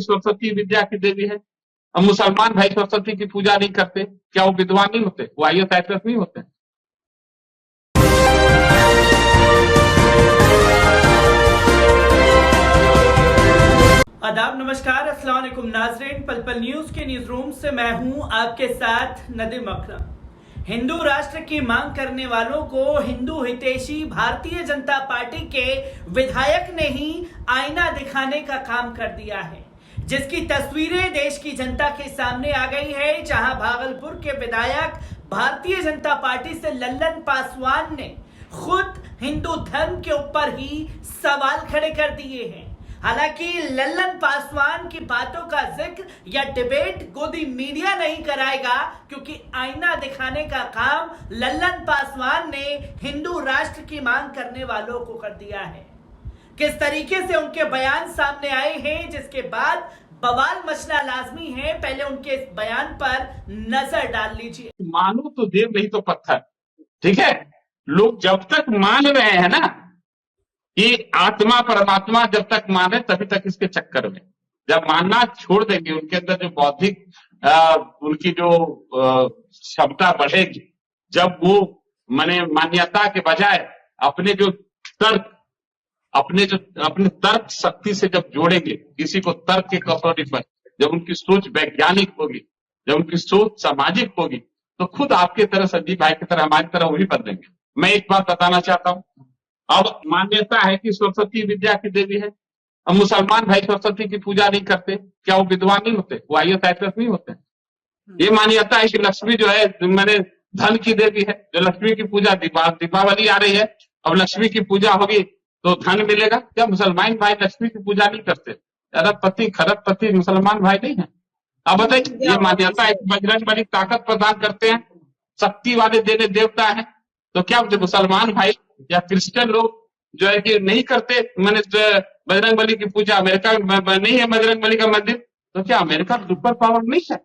सरस्वती विद्या की देवी है। अब मुसलमान भाई सरस्वती की पूजा नहीं करते, क्या वो विद्वान नहीं होते? वो IAS IPS नहीं होते? आदाब, नमस्कार, अस्सलाम वालेकुम नाज़रीन। पल पल न्यूज के न्यूज रूम से मैं हूं आपके साथ नदीम अकरम। हिंदू राष्ट्र की मांग करने वालों को हिंदू हितैषी भारतीय जनता पार्टी के विधायक ने ही आईना दिखाने का काम कर दिया है, जिसकी तस्वीरें देश की जनता के सामने आ गई है। जहां भागलपुर के विधायक भारतीय जनता पार्टी से लल्लन पासवान ने खुद हिंदू धर्म के ऊपर ही सवाल खड़े कर दिए हैं। हालांकि लल्लन पासवान की बातों का जिक्र या डिबेट गोदी मीडिया नहीं कराएगा, क्योंकि आईना दिखाने का काम लल्लन पासवान ने हिंदू राष्ट्र की मांग करने वालों को कर दिया है। किस तरीके से उनके बयान सामने आए हैं, जिसके बाद बवाल मचना लाजमी है। पहले उनके इस बयान पर नजर डाल लीजिए। मानो तो देव नहीं तो पत्थर, ठीक है। लोग जब तक मान रहे हैं ना कि आत्मा परमात्मा, जब तक माने तभी तक इसके चक्कर में, जब मानना छोड़ देंगे उनके अंदर जो बौद्धिक उनकी जो क्षमता बढ़ेगी, जब वो माने मान्यता के बजाय अपने तर्क शक्ति से जब जोड़ेंगे किसी को तर्क के कसौटी पर, जब उनकी सोच वैज्ञानिक होगी, जब उनकी सोच सामाजिक होगी, तो खुद आपके तरह, संजीव भाई की तरह, हमारी तरह वही बदलेंगे। मैं एक बात बताना चाहता हूं, अब मान्यता है कि सरस्वती विद्या की देवी है। अब मुसलमान भाई सरस्वती की पूजा नहीं करते, क्या वो विद्वान नहीं होते? वो IAS IPS नहीं होते? ये मान्यता है कि लक्ष्मी जो है मैंने धन की देवी है, जो लक्ष्मी की पूजा, दीपावली आ रही है, अब लक्ष्मी की पूजा होगी तो धन मिलेगा। क्या मुसलमान भाई लक्ष्मी की पूजा नहीं करते? अरबपति खरबपति मुसलमान भाई नहीं है? अब बताइए, ये मान्यता है कि बजरंग बली ताकत प्रदान करते हैं, शक्ति वाले देने देवता है, तो क्या मुसलमान भाई या क्रिश्चियन लोग जो है कि नहीं करते मैंने बजरंग बली की पूजा? अमेरिका में नहीं है बजरंग बली का मंदिर, तो क्या अमेरिका सुपर पावर नहीं है?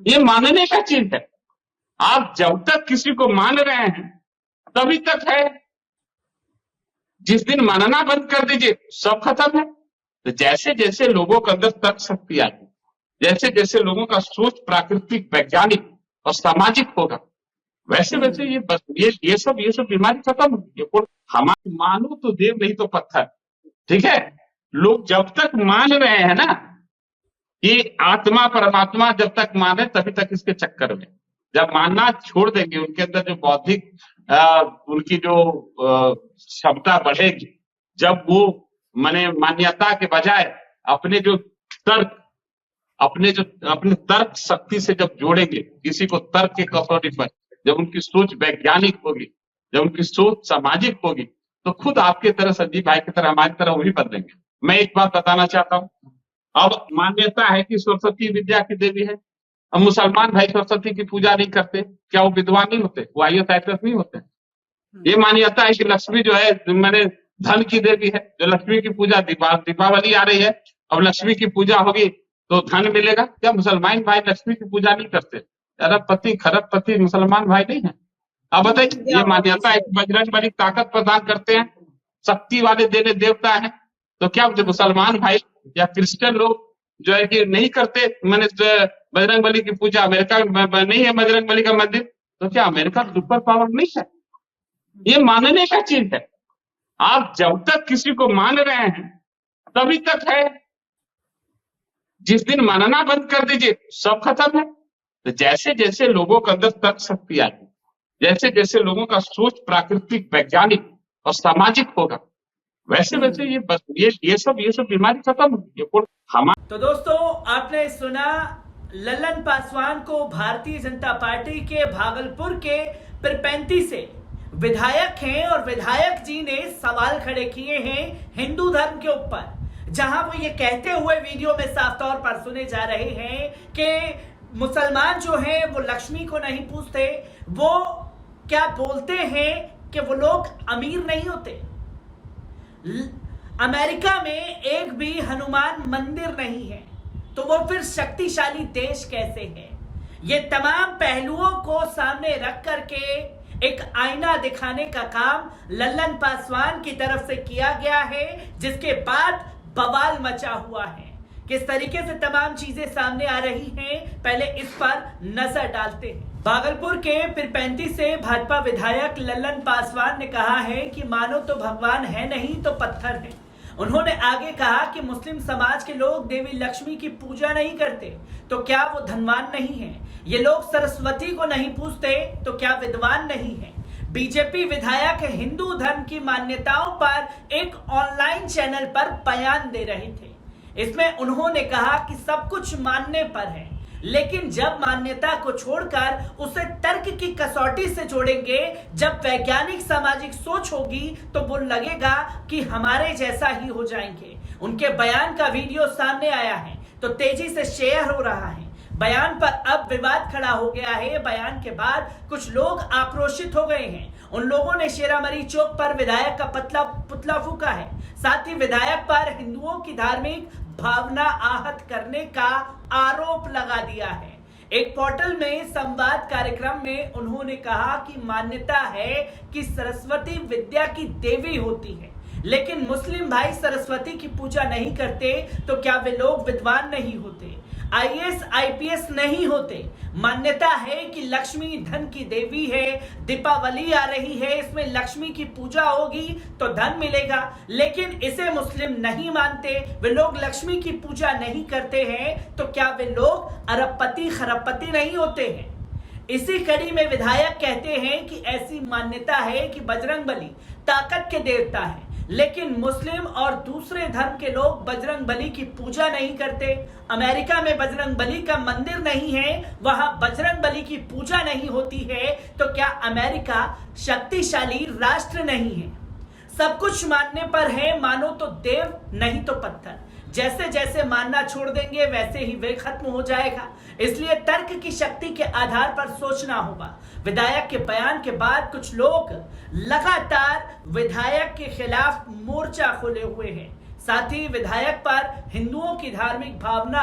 ये मानने का चीज है। आप जब तक किसी को मान रहे हैं तभी तक है, जिस दिन मानना बंद कर दीजिए सब खत्म है। तो जैसे जैसे लोगों के अंदर तर्क शक्ति आएगी, जैसे जैसे लोगों का सोच प्राकृतिक, वैज्ञानिक और सामाजिक होगा, वैसे वैसे ये सब बीमारी खत्म होगी। हमारे मानो तो देव नहीं तो पत्थर, ठीक है। लोग जब तक मान रहे हैं ना कि आत्मा परमात्मा, जब तक माने तभी तक इसके चक्कर में, जब मानना छोड़ देंगे उनके अंदर जो बौद्धिक उनकी जो क्षमता बढ़ेगी, जब वो माने मान्यता के बजाय अपने तर्क शक्ति से जब जोड़ेंगे किसी को तर्क के कसौटी पर, जब उनकी सोच वैज्ञानिक होगी, जब उनकी सोच सामाजिक होगी, तो खुद आपके तरह, संजीव भाई की तरह, हमारी तरह वही बदलेंगे। मैं एक बात बताना चाहता हूं, अब मान्यता है कि सरस्वती विद्या की देवी है। अब मुसलमान भाई सरस्वती की पूजा नहीं करते, क्या वो विद्वान नहीं होते? वो IAS IPS नहीं होते? ये मान्यता है कि लक्ष्मी जो है मैंने धन की देवी है, जो लक्ष्मी की पूजा, दीपावली आ रही है, अब लक्ष्मी की पूजा होगी तो धन मिलेगा। क्या मुसलमान भाई लक्ष्मी की पूजा नहीं करते? अरबपति खरबपति मुसलमान भाई नहीं है? अब बताइए, ये मान्यता है कि बजरंग बली ताकत प्रदान करते हैं, शक्ति वाले देने देवता है, तो क्या मुसलमान भाई या क्रिश्चियन लोग जो है कि नहीं करते मैंने बजरंग बली की पूजा? अमेरिका में नहीं है बजरंग बली का मंदिर, तो क्या अमेरिका सुपर पावर नहीं है? ये मानने का चीज है। आप जब तक किसी को मान रहे हैं तभी तक है, जिस दिन मानना बंद कर दीजिए सब खत्म है। तो जैसे जैसे लोगों के अंदर तर्क शक्ति आएगी, जैसे जैसे लोगों का सोच प्राकृतिक, वैज्ञानिक और सामाजिक होगा, वैसे वैसे ये सब बीमारी खत्म होगी। तो दोस्तों, आपने सुना लल्लन पासवान को भारतीय जनता पार्टी के भागलपुर के पिरपैंती से विधायक हैं, और विधायक जी ने सवाल खड़े किए हैं हिंदू धर्म के ऊपर, जहां वो ये कहते हुए वीडियो में साफ तौर पर सुने जा रहे हैं कि मुसलमान जो हैं वो लक्ष्मी को नहीं पूजते। वो क्या बोलते हैं कि वो लोग अमीर नहीं होते। अमेरिका में एक भी हनुमान मंदिर नहीं है, तो वो फिर शक्तिशाली देश कैसे है? ये तमाम पहलुओं को सामने रख करके एक आईना दिखाने का काम लल्लन पासवान की तरफ से किया गया है, जिसके बाद बवाल मचा हुआ है। किस तरीके से तमाम चीजें सामने आ रही हैं, पहले इस पर नजर डालते हैं। भागलपुर के पीरपैंती से भाजपा विधायक लल्लन पासवान ने कहा है कि मानो तो भगवान है नहीं तो पत्थर है। उन्होंने आगे कहा कि मुस्लिम समाज के लोग देवी लक्ष्मी की पूजा नहीं करते तो क्या वो धनवान नहीं है? ये लोग सरस्वती को नहीं पूजते तो क्या विद्वान नहीं है? बीजेपी विधायक हिंदू धर्म की मान्यताओं पर एक ऑनलाइन चैनल पर बयान दे रहे थे। इसमें उन्होंने कहा कि सब कुछ मानने पर है, लेकिन जब मान्यता को छोड़कर उसे तर्क की कसौटी से जोड़ेंगे, जब वैज्ञानिक सामाजिक सोच होगी तो वो लगेगा कि हमारे जैसा ही हो जाएंगे। उनके बयान का वीडियो सामने आया है तो तेजी से शेयर हो रहा है। बयान पर अब विवाद खड़ा हो गया है। बयान के बाद कुछ लोग आक्रोशित हो गए हैं। उन लोगों ने शेरामरी चौक पर विधायक का पुतला फूंका है। साथ ही विधायक पर हिंदुओं की धार्मिक भावना आहत करने का आरोप लगा दिया है। एक पोर्टल में संवाद कार्यक्रम में उन्होंने कहा कि मान्यता है कि सरस्वती विद्या की देवी होती है, लेकिन मुस्लिम भाई सरस्वती की पूजा नहीं करते तो क्या वे लोग विद्वान नहीं होते, आईएएस आईपीएस नहीं होते? मान्यता है कि लक्ष्मी धन की देवी है। दीपावली आ रही है, इसमें लक्ष्मी की पूजा होगी तो धन मिलेगा, लेकिन इसे मुस्लिम नहीं मानते, वे लोग लक्ष्मी की पूजा नहीं करते हैं तो क्या वे लोग अरबपति खरबपति नहीं होते हैं? इसी कड़ी में विधायक कहते हैं कि ऐसी मान्यता है कि बजरंगबली ताकत के देवता है, लेकिन मुस्लिम और दूसरे धर्म के लोग बजरंगबली की पूजा नहीं करते। अमेरिका में बजरंगबली का मंदिर नहीं है, वहां बजरंगबली की पूजा नहीं होती है, तो क्या अमेरिका शक्तिशाली राष्ट्र नहीं है? सब कुछ मानने पर है, मानो तो देव नहीं तो पत्थर। जैसे जैसे मानना छोड़ देंगे वैसे ही वे खत्म हो जाएगा। इसलिए तर्क की शक्ति के आधार पर सोचना होगा। विधायक के बयान के बाद कुछ लोग लगातार विधायक के खिलाफ मोर्चा खोले हुए हैं। साथ ही विधायक पर हिंदुओं की धार्मिक भावना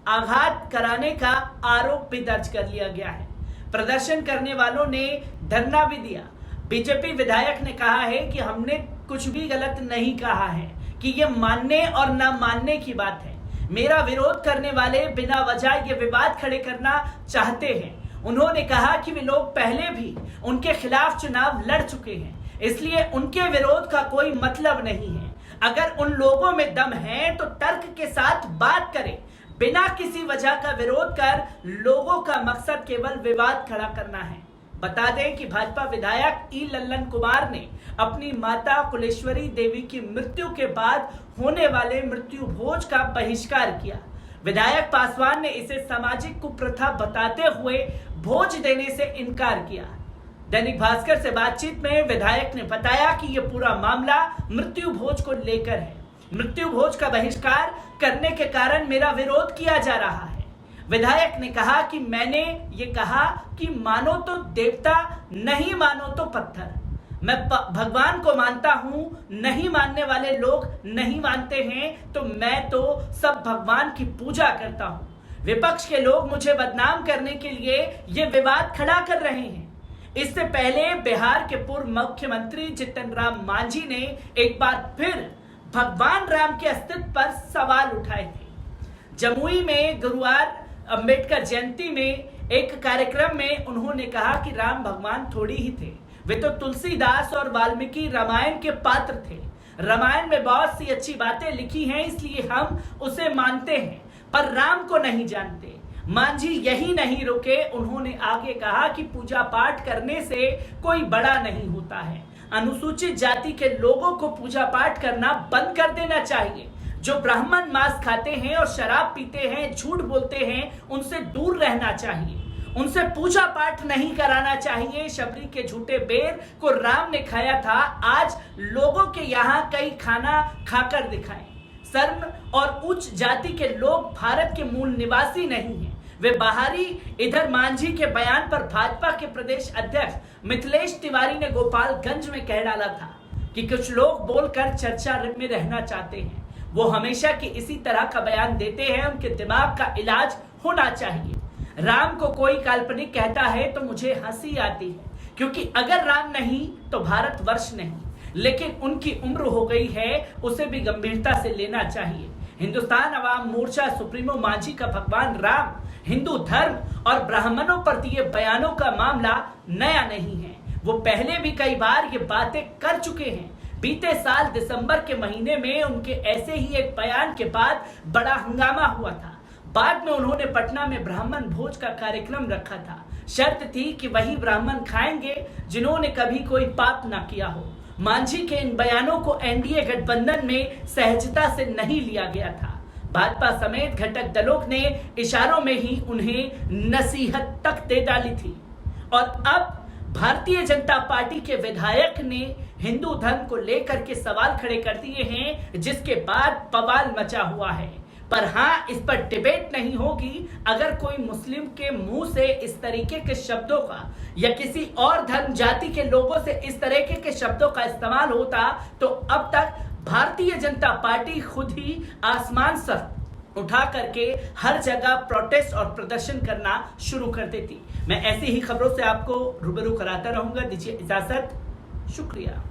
आघात कराने का आरोप भी दर्ज कर लिया गया है। प्रदर्शन करने वालों ने धरना भी दिया। बीजेपी विधायक ने कहा है कि हमने कुछ भी गलत नहीं कहा है, कि ये मानने और ना मानने की बात है। मेरा विरोध करने वाले बिना वजह ये विवाद खड़े करना चाहते हैं। उन्होंने कहा कि वे लोग पहले भी उनके खिलाफ चुनाव लड़ चुके हैं, इसलिए उनके विरोध का कोई मतलब नहीं है। अगर उन लोगों में दम है तो तर्क के साथ बात करें, बिना किसी वजह का विरोध कर लोगों का मकसद केवल विवाद खड़ा करना है। बता दें कि भाजपा विधायक ई लल्लन कुमार ने अपनी माता कुलेश्वरी देवी की मृत्यु के बाद होने वाले मृत्यु भोज का बहिष्कार किया। विधायक पासवान ने इसे सामाजिक कुप्रथा बताते हुए भोज देने से इनकार किया। दैनिक भास्कर से बातचीत में विधायक ने बताया कि यह पूरा मामला मृत्यु भोज को लेकर है। मृत्यु भोज का बहिष्कार करने के कारण मेरा विरोध किया जा रहा है। विधायक ने कहा कि मैंने ये कहा कि मानो तो देवता, नहीं मानो तो पत्थर। मैं भगवान को मानता हूं, नहीं मानने वाले लोग नहीं मानते हैं तो मैं तो सब भगवान की पूजा करता हूं। विपक्ष के लोग मुझे बदनाम करने के लिए ये विवाद खड़ा कर रहे हैं। इससे पहले बिहार के पूर्व मुख्यमंत्री जीतन राम मांझी ने एक बार फिर भगवान राम के अस्तित्व पर सवाल उठाए थे। जमुई में गुरुवार अंबेडकर जयंती में एक कार्यक्रम में उन्होंने कहा कि राम भगवान थोड़ी ही थे, वे तो तुलसीदास और वाल्मीकि रामायण के पात्र थे। रामायण में बहुत सी अच्छी बातें लिखी हैं, इसलिए हम उसे मानते हैं, पर राम को नहीं जानते। मांझी यही नहीं रुके, उन्होंने आगे कहा कि पूजा पाठ करने से कोई बड़ा नहीं होता है। अनुसूचित जाति के लोगों को पूजा पाठ करना बंद कर देना चाहिए। जो ब्राह्मण मांस खाते हैं और शराब पीते हैं, झूठ बोलते हैं, उनसे दूर रहना चाहिए। उनसे पूजा पाठ नहीं कराना चाहिए। शबरी के झूठे बेर को राम ने खाया था, आज लोगों के यहाँ कई खाना खाकर दिखाएं। शर्म और उच्च जाति के लोग भारत के मूल निवासी नहीं हैं, वे बाहरी। इधर मांझी के बयान पर भाजपा के प्रदेश अध्यक्ष मिथिलेश तिवारी ने गोपालगंज में कह डाला था कि कुछ लोग बोलकर चर्चा में रहना चाहते हैं। वो हमेशा की इसी तरह का बयान देते हैं, उनके दिमाग का इलाज होना चाहिए। राम को कोई काल्पनिक कहता है तो मुझे हंसी आती है, क्योंकि अगर राम नहीं तो भारतवर्ष नहीं। लेकिन उनकी उम्र हो गई है, उसे भी गंभीरता से लेना चाहिए। हिंदुस्तान अवाम मोर्चा सुप्रीमो मांझी का भगवान राम, हिंदू धर्म और ब्राह्मणों पर दिए बयानों का मामला नया नहीं है। वो पहले भी कई बार ये बातें कर चुके हैं। बीते साल दिसंबर के महीने में उनके ऐसे ही एक बयान के बाद बड़ा हंगामा हुआ था। बाद में उन्होंने पटना में ब्राह्मण भोज का कार्यक्रम रखा था। शर्त थी कि वही ब्राह्मण खाएंगे जिन्होंने कभी कोई पाप ना किया हो। मांझी के इन बयानों को एनडीए गठबंधन में सहजता से नहीं लिया गया था। भाजपा समेत घटक दलों ने इशारों में ही उन्हें नसीहत तक दे डाली थी और अब भारतीय जनता पार्टी के विधायक ने हिंदू धर्म को लेकर के सवाल खड़े कर दिए हैं, जिसके बाद बवाल मचा हुआ है। पर हाँ, इस पर डिबेट नहीं होगी। अगर कोई मुस्लिम के मुंह से इस तरीके के शब्दों का या किसी और धर्म जाति के लोगों से इस तरीके के शब्दों का इस्तेमाल होता तो अब तक भारतीय जनता पार्टी खुद ही आसमान सर उठा करके हर जगह प्रोटेस्ट और प्रदर्शन करना शुरू कर देती। मैं ऐसी ही खबरों से आपको रूबरू कराता रहूंगा। दीजिए इजाजत, शुक्रिया।